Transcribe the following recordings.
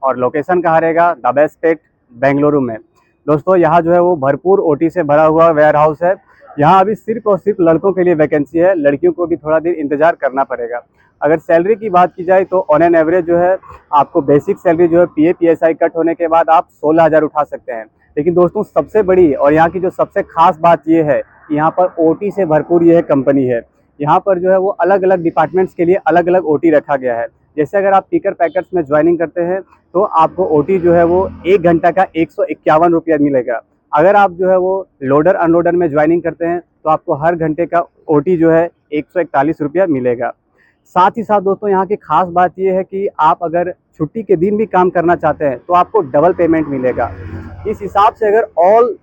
और लोकेशन कहाँ रहेगा, द बेस्ट पेट बेंगलुरु में। दोस्तों यहाँ जो है वो भरपूर ओटी से भरा हुआ वेयर हाउस है। यहाँ अभी सिर्फ और सिर्फ लड़कों के लिए वैकेंसी है, लड़कियों को भी थोड़ा देर इंतजार करना पड़ेगा। अगर सैलरी की बात की जाए तो ऑन एन एवरेज जो है आपको बेसिक सैलरी जो है PF PSI कट होने के बाद आप 16,000 उठा सकते हैं। लेकिन दोस्तों सबसे बड़ी और यहाँ की जो सबसे खास बात ये है कि यहाँ पर ओटी से भरपूर ये कंपनी है। यहाँ पर जो है वो अलग अलग डिपार्टमेंट्स के लिए अलग अलग ओटी रखा गया है। जैसे अगर आप पिकर पैकर्स में ज्वाइनिंग करते हैं तो आपको ओटी जो है वो 1 घंटा का 151 रुपया मिलेगा। अगर आप जो है वो लोडर अनलोडर में ज्वाइनिंग करते हैं तो आपको हर घंटे का ओटी जो है 141 रुपया मिलेगा। साथ ही साथ दोस्तों यहाँ की खास बात यह है कि आप अगर छुट्टी के दिन भी काम करना चाहते हैं तो आपको डबल पेमेंट मिलेगा। इस हिसाब से अगर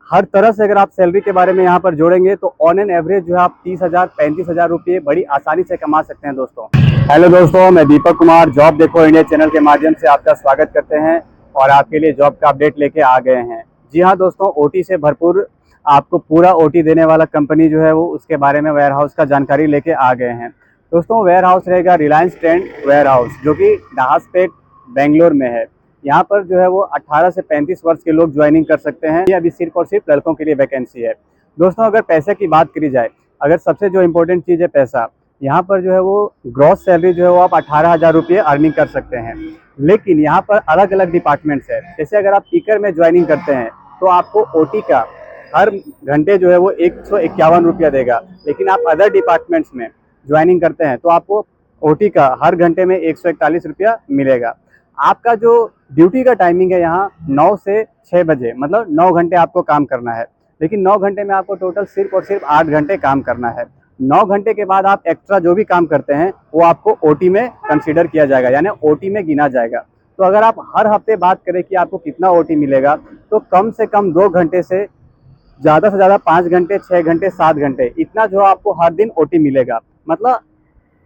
हर तरह से अगर आप सैलरी के बारे में यहाँ पर जोड़ेंगे तो ऑन एन एवरेज जो है आप 30,000 35,000 रुपये बड़ी आसानी से कमा सकते हैं दोस्तों। हेलो दोस्तों, मैं दीपक कुमार जॉब देखो इंडिया चैनल के माध्यम से आपका स्वागत करते हैं और आपके लिए जॉब का अपडेट लेके आ गए हैं। जी हाँ दोस्तों, ओटी से भरपूर आपको पूरा ओटी देने वाला कंपनी जो है वो उसके बारे में वेयर हाउस का जानकारी लेके आ गए हैं। दोस्तों वेयर हाउस रहेगा रिलायंस ट्रेंड वेयर हाउस, जो कि दाहसपेट बेंगलोर में है। यहाँ पर जो है वो 18 से 35 वर्ष के लोग ज्वाइनिंग कर सकते हैं। ये अभी सिर्फ और सिर्फ लड़कों के लिए वैकेंसी है। दोस्तों अगर पैसे की बात करी जाए, अगर सबसे जो इम्पोर्टेंट चीज़ है पैसा, यहाँ पर जो है वो ग्रॉस सैलरी जो है वो आप 18,000 रुपये अर्निंग कर सकते हैं। लेकिन यहाँ पर अलग अलग डिपार्टमेंट्स है। जैसे अगर आप पीकर में ज्वाइनिंग करते हैं तो आपको ओटी का हर घंटे जो है वो 151 रुपया देगा। लेकिन आप अदर डिपार्टमेंट्स में ज्वाइनिंग करते हैं तो आपको ओटी का हर घंटे में 141 रुपया मिलेगा। आपका जो ड्यूटी का टाइमिंग है यहाँ 9 से 6 बजे, मतलब 9 घंटे आपको काम करना है। लेकिन 9 घंटे में आपको टोटल सिर्फ और सिर्फ 8 घंटे काम करना है। 9 घंटे के बाद आप एक्स्ट्रा जो भी काम करते हैं वो आपको ओटी में कंसीडर किया जाएगा, यानी ओटी में गिना जाएगा। तो अगर आप हर हफ्ते बात करें कि आपको कितना ओटी मिलेगा, तो कम से कम 2 घंटे से ज़्यादा 5 घंटे, 6 घंटे, 7 घंटे, इतना जो आपको हर दिन ओटी मिलेगा। मतलब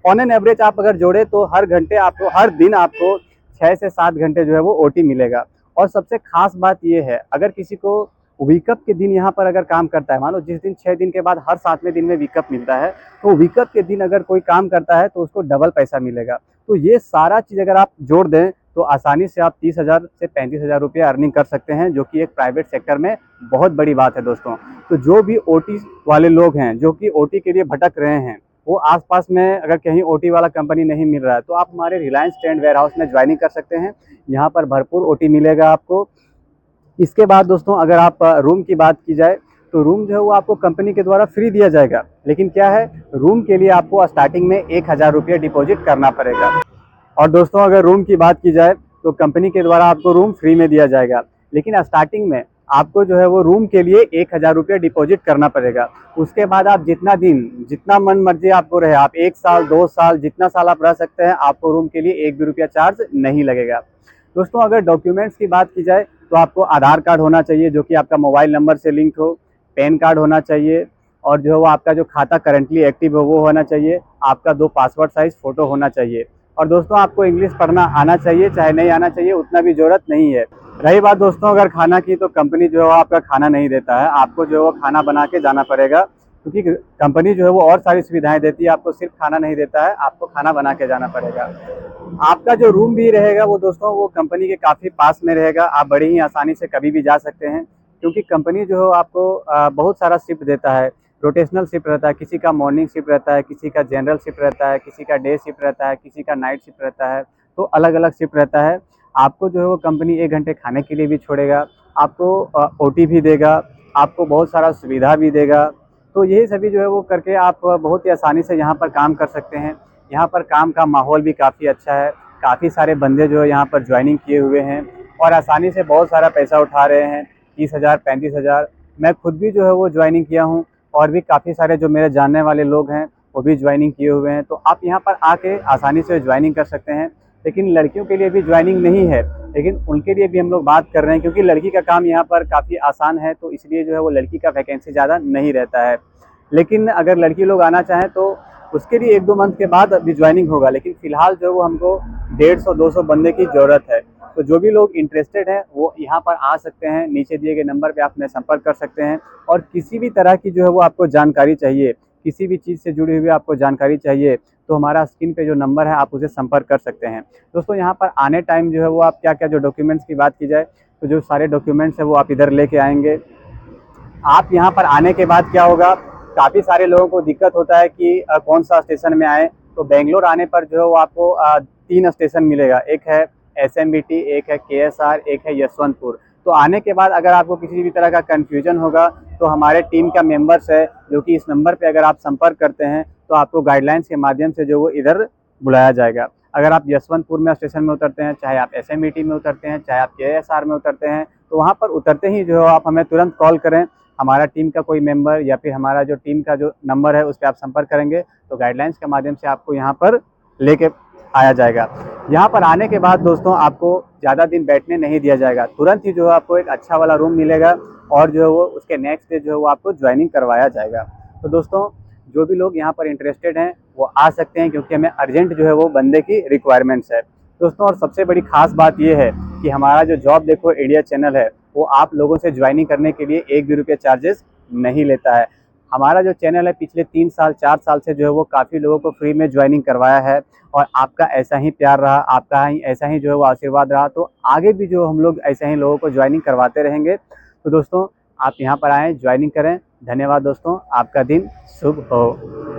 ऑन एन एवरेज आप अगर जोड़े तो हर दिन आपको 6 से 7 घंटे जो है वो ओटी मिलेगा। और सबसे खास बात ये है, अगर किसी को वीकअप के दिन यहाँ पर अगर काम करता है, मान लो जिस दिन 6 दिन के बाद हर 7वें दिन में वीकअप मिलता है, तो वीकअप के दिन अगर कोई काम करता है तो उसको डबल पैसा मिलेगा। तो ये सारा चीज़ अगर आप जोड़ दें तो आसानी से आप 30,000 से 35,000 रुपये अर्निंग कर सकते हैं, जो कि एक प्राइवेट सेक्टर में बहुत बड़ी बात है दोस्तों। तो जो भी ओटी वाले लोग हैं, जो कि ओटी के लिए भटक रहे हैं, वो आसपास में अगर कहीं ओटी वाला कंपनी नहीं मिल रहा है तो आप हमारे रिलायंस ट्रेंड वेयर हाउस में ज्वाइनिंग कर सकते हैं। यहाँ पर भरपूर ओटी मिलेगा आपको। इसके बाद दोस्तों अगर आप रूम की बात की जाए तो रूम जो है वो आपको कंपनी के द्वारा फ्री दिया जाएगा। लेकिन क्या है, रूम के लिए आपको स्टार्टिंग में 1,000 रुपये डिपॉजिट करना पड़ेगा। और दोस्तों अगर रूम की बात की जाए तो कंपनी के द्वारा आपको रूम फ्री में दिया जाएगा। लेकिन स्टार्टिंग में आपको जो है वो रूम के लिए 1,000 रुपये डिपॉजिट करना पड़ेगा। उसके बाद आप जितना मन मर्जी आपको रहे, आप 1 साल 2 साल जितना साल आप रह सकते हैं, आपको रूम के लिए 1 भी रुपया चार्ज नहीं लगेगा। दोस्तों अगर डॉक्यूमेंट्स की बात की जाए तो आपको आधार कार्ड होना चाहिए, जो कि आपका मोबाइल नंबर से लिंक हो, पैन कार्ड होना चाहिए, और जो है वो आपका जो खाता करंटली एक्टिव हो वो होना चाहिए, आपका 2 पासपोर्ट साइज फ़ोटो होना चाहिए। और दोस्तों आपको इंग्लिश पढ़ना आना चाहिए, चाहे नहीं आना चाहिए उतना भी ज़रूरत नहीं है। रही बात दोस्तों अगर खाना की, तो कंपनी जो है आपका खाना नहीं देता है, आपको जो है वो खाना बना के जाना पड़ेगा। क्योंकि कंपनी जो है वो और सारी सुविधाएं देती है, आपको सिर्फ खाना नहीं देता है, आपको खाना बना के जाना पड़ेगा। आपका जो रूम भी रहेगा वो दोस्तों वो कंपनी के काफ़ी पास में रहेगा, आप बड़ी ही आसानी से कभी भी जा सकते हैं। क्योंकि कंपनी जो है आपको बहुत सारा शिफ्ट देता है, रोटेशनल शिफ्ट रहता है, किसी का मॉर्निंग शिफ्ट रहता है, किसी का जनरल शिफ्ट रहता है, किसी का डे शिफ्ट रहता है, किसी का नाइट शिफ्ट रहता है, तो अलग अलग शिफ्ट रहता है। आपको जो है वो कंपनी 1 घंटे खाने के लिए भी छोड़ेगा, आपको ओटी भी देगा, आपको बहुत सारा सुविधा भी देगा। तो यही सभी जो है वो करके आप बहुत ही आसानी से यहाँ पर काम कर सकते हैं। यहाँ पर काम का माहौल भी काफ़ी अच्छा है, काफ़ी सारे बंदे जो है यहाँ पर ज्वाइनिंग किए हुए हैं और आसानी से बहुत सारा पैसा उठा रहे हैं, 30,000 35,000। मैं खुद भी जो है वो ज्वाइनिंग किया हूँ और भी काफ़ी सारे जो मेरे जानने वाले लोग हैं वो भी ज्वाइनिंग किए हुए हैं। तो आप यहाँ पर आके आसानी से ज्वाइनिंग कर सकते हैं। लेकिन लड़कियों के लिए भी ज्वाइनिंग नहीं है, लेकिन उनके लिए भी हम लोग बात कर रहे हैं, क्योंकि लड़की का काम यहाँ पर काफ़ी आसान है, तो इसलिए जो है वो लड़की का वैकेंसी ज़्यादा नहीं रहता है। लेकिन अगर लड़की लोग आना चाहें तो उसके लिए 1-2 मंथ के बाद अभी ज्वाइनिंग होगा। लेकिन फ़िलहाल जो है वो हमको 150-200 बंदे की ज़रूरत है। तो जो भी लोग इंटरेस्टेड हैं वो यहाँ पर आ सकते हैं, नीचे दिए गए नंबर पे आप हमें संपर्क कर सकते हैं। और किसी भी तरह की जो है वो आपको जानकारी चाहिए, किसी भी चीज़ से जुड़ी हुई आपको जानकारी चाहिए तो हमारा स्क्रीन पे जो नंबर है आप उसे संपर्क कर सकते हैं। दोस्तों यहाँ पर आने टाइम जो है वो आप क्या क्या जो डॉक्यूमेंट्स की बात की जाए तो जो सारे डॉक्यूमेंट्स है वो आप इधर लेके आएंगे। आप यहाँ पर आने के बाद क्या होगा, काफ़ी सारे लोगों को दिक्कत होता है कि कौन सा स्टेशन में आए। तो बेंगलोर आने पर जो है वो आपको 3 स्टेशन मिलेगा, एक है SMBT, एक है KSR, एक है यशवंतपुर। तो आने के बाद अगर आपको किसी भी तरह का कन्फ्यूजन होगा तो हमारे टीम का मेंबर्स है जो कि इस नंबर पे अगर आप संपर्क करते हैं तो आपको गाइडलाइंस के माध्यम से जो वो इधर बुलाया जाएगा। अगर आप यशवंतपुर में स्टेशन में उतरते हैं, चाहे आप SMBT में उतरते हैं, चाहे आप KSR में उतरते हैं, तो वहाँ पर उतरते ही जो है आप हमें तुरंत कॉल करें। हमारा टीम का कोई मेंबर या फिर हमारा जो टीम का जो नंबर है उस पर आप संपर्क करेंगे तो गाइडलाइंस के माध्यम से आपको यहाँ पर लेके आया जाएगा। यहाँ पर आने के बाद दोस्तों आपको ज़्यादा दिन बैठने नहीं दिया जाएगा, तुरंत ही जो है आपको एक अच्छा वाला रूम मिलेगा और जो है वो उसके नेक्स्ट डे जो है वो आपको ज्वाइनिंग करवाया जाएगा। तो दोस्तों जो भी लोग यहाँ पर इंटरेस्टेड हैं वो आ सकते हैं क्योंकि हमें अर्जेंट जो है वो बंदे की रिक्वायरमेंट्स है दोस्तों। और सबसे बड़ी खास बात ये है कि हमारा जो जॉब देखो इंडिया चैनल है वो आप लोगों से ज्वाइनिंग करने के लिए 1 भी रुपये चार्जेस नहीं लेता है। हमारा जो चैनल है पिछले 3 साल 4 साल से जो है वो काफ़ी लोगों को फ्री में ज्वाइनिंग करवाया है और आपका ऐसा ही प्यार रहा, आपका ही ऐसा ही जो है वो आशीर्वाद रहा, तो आगे भी जो हम लोग ऐसे ही लोगों को ज्वाइनिंग करवाते रहेंगे। तो दोस्तों आप यहाँ पर आएँ, ज्वाइनिंग करें। धन्यवाद दोस्तों, आपका दिन शुभ हो।